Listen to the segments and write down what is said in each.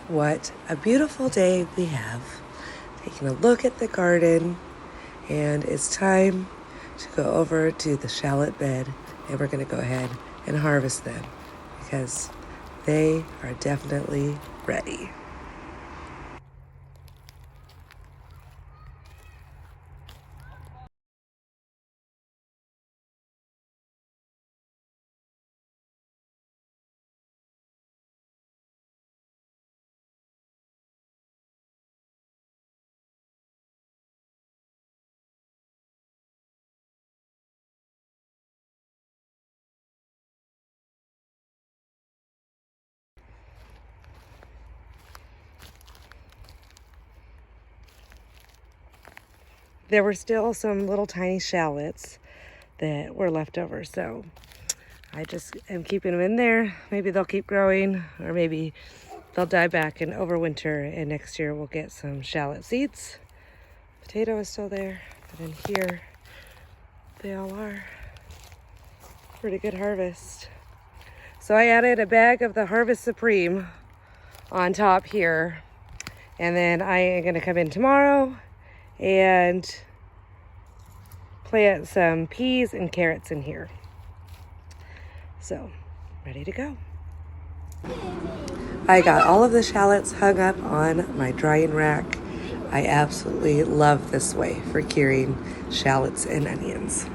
What a beautiful day we have. Taking a look at the garden, and it's time to go over to the shallot bed, and we're going to go ahead and harvest them because they are definitely ready. There were still some little tiny shallots that were left over, so I just am keeping them in there. Maybe they'll keep growing, or maybe they'll die back and overwinter, and next year we'll get some shallot seeds. Potato is still there, but in here they all are. Pretty good harvest. So I added a bag of the Harvest Supreme on top here, and then I am going to come in tomorrow and plant some peas and carrots in here. So, ready to go. I got all of the shallots hung up on my drying rack. I absolutely love this way for curing shallots and onions.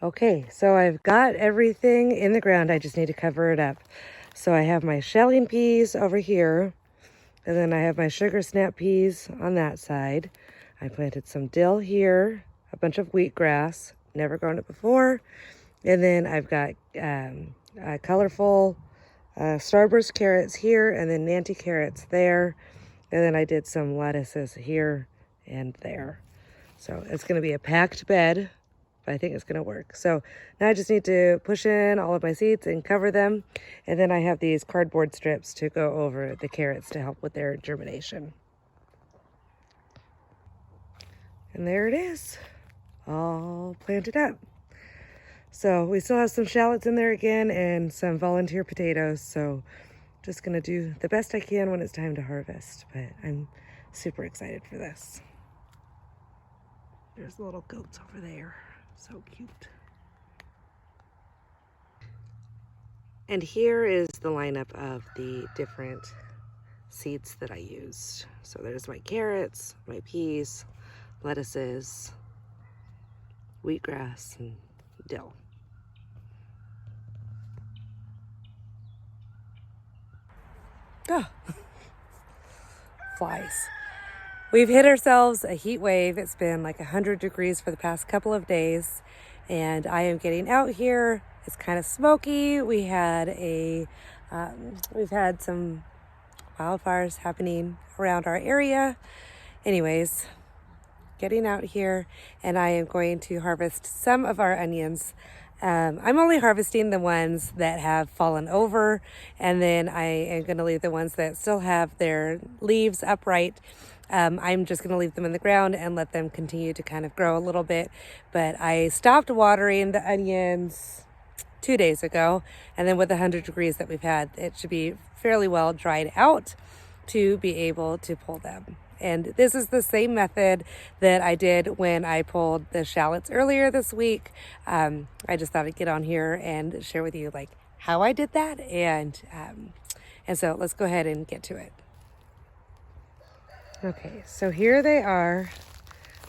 Okay, so I've got everything in the ground. I just need to cover it up. So I have my shelling peas over here, and then I have my sugar snap peas on that side. I planted some dill here, a bunch of wheatgrass, never grown it before. And then I've got colorful starburst carrots here, and then Nanty carrots there. And then I did some lettuces here and there. So it's going to be a packed bed, but I think it's going to work. So now I just need to push in all of my seeds and cover them. And then I have these cardboard strips to go over the carrots to help with their germination. And there it is, all planted up. So we still have some shallots in there again and some volunteer potatoes. So just gonna do the best I can when it's time to harvest, but I'm super excited for this. There's little goats over there, so cute. And here is the lineup of the different seeds that I used. So there's my carrots, my peas, lettuces, wheatgrass, and dill. Oh, flies. We've hit ourselves a heat wave. It's been like 100 degrees for the past couple of days, and I am getting out here. It's kind of smoky. We've had some wildfires happening around our area. Anyways, getting out here, and I am going to harvest some of our onions. I'm only harvesting the ones that have fallen over, and then I am going to leave the ones that still have their leaves upright. I'm just going to leave them in the ground and let them continue to kind of grow a little bit. But I stopped watering the onions 2 days ago, and then with the 100 degrees that we've had, it should be fairly well dried out to be able to pull them. And this is the same method that I did when I pulled the shallots earlier this week. I just thought I'd get on here and share with you like how I did that, and so let's go ahead and get to it. Okay, so here they are.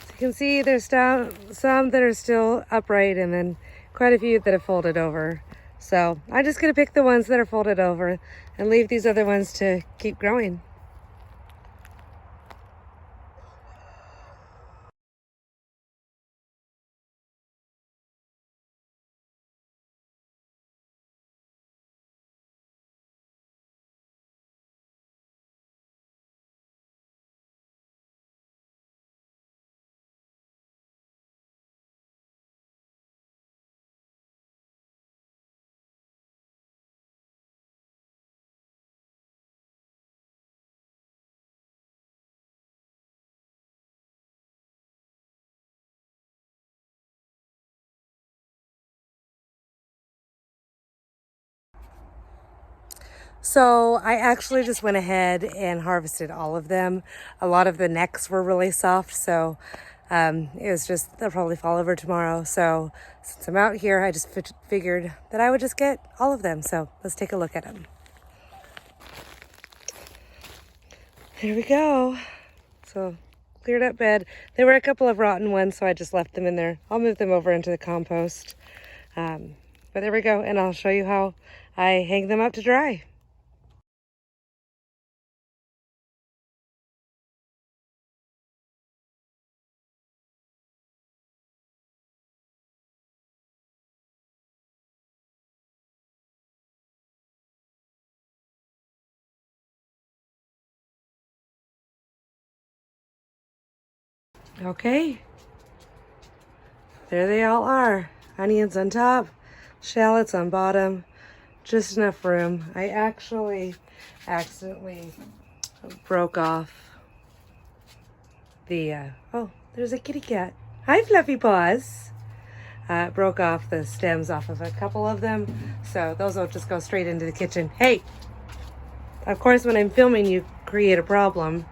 So you can see there's some that are still upright, and then quite a few that have folded over. So I'm just gonna pick the ones that are folded over and leave these other ones to keep growing. So I actually just went ahead and harvested all of them. A lot of the necks were really soft, so it was just, they'll probably fall over tomorrow. So since I'm out here, I just figured that I would just get all of them. So let's take a look at them. Here we go. So cleared up bed. There were a couple of rotten ones, so I just left them in there. I'll move them over into the compost. But there we go, and I'll show you how I hang them up to dry. Okay, there they all are. Onions on top, shallots on bottom, just enough room. I actually accidentally broke off the, oh, there's a kitty cat. Hi, Fluffy Paws. Broke off the stems off of a couple of them, so those will just go straight into the kitchen. Hey, of course, when I'm filming, you create a problem.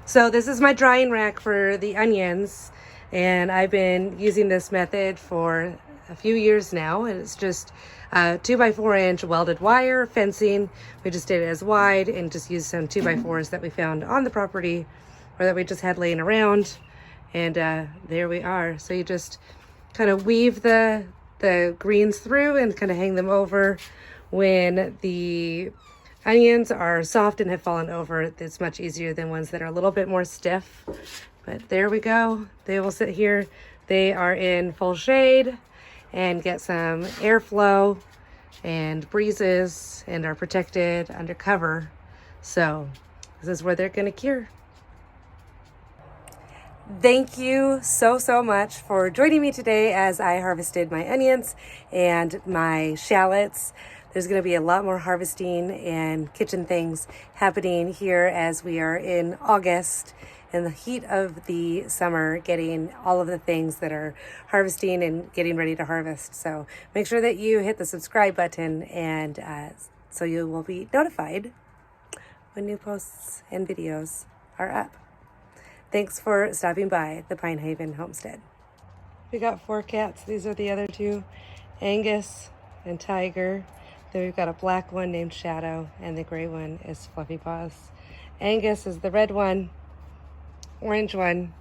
So this is my drying rack for the onions, and I've been using this method for a few years now, and it's just 2x4 inch welded wire fencing. We just did it as wide and just used some 2x4s that we found on the property or that we just had laying around, and there we are. So you just kind of weave the greens through and kind of hang them over. When the onions are soft and have fallen over, it's much easier than ones that are a little bit more stiff. But there we go. They will sit here. They are in full shade and get some airflow and breezes and are protected under cover. So this is where they're going to cure. Thank you so much for joining me today as I harvested my onions and my shallots. There's going to be a lot more harvesting and kitchen things happening here as we are in August, in the heat of the summer, getting all of the things that are harvesting and getting ready to harvest. So make sure that you hit the subscribe button, and so you will be notified when new posts and videos are up. Thanks for stopping by the Pine Haven Homestead. We got 4 cats. These are the other 2, Angus and Tiger. Then we've got a black one named Shadow, and the gray one is Fluffy Paws. Angus is the red one, orange one,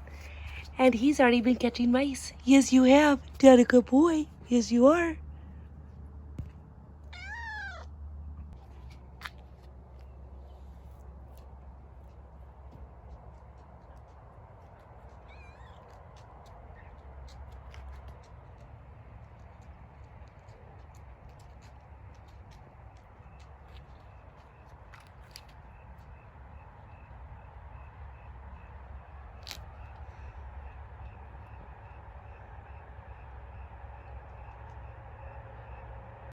and he's already been catching mice. Yes, you have. Dad, a good boy. Yes, you are.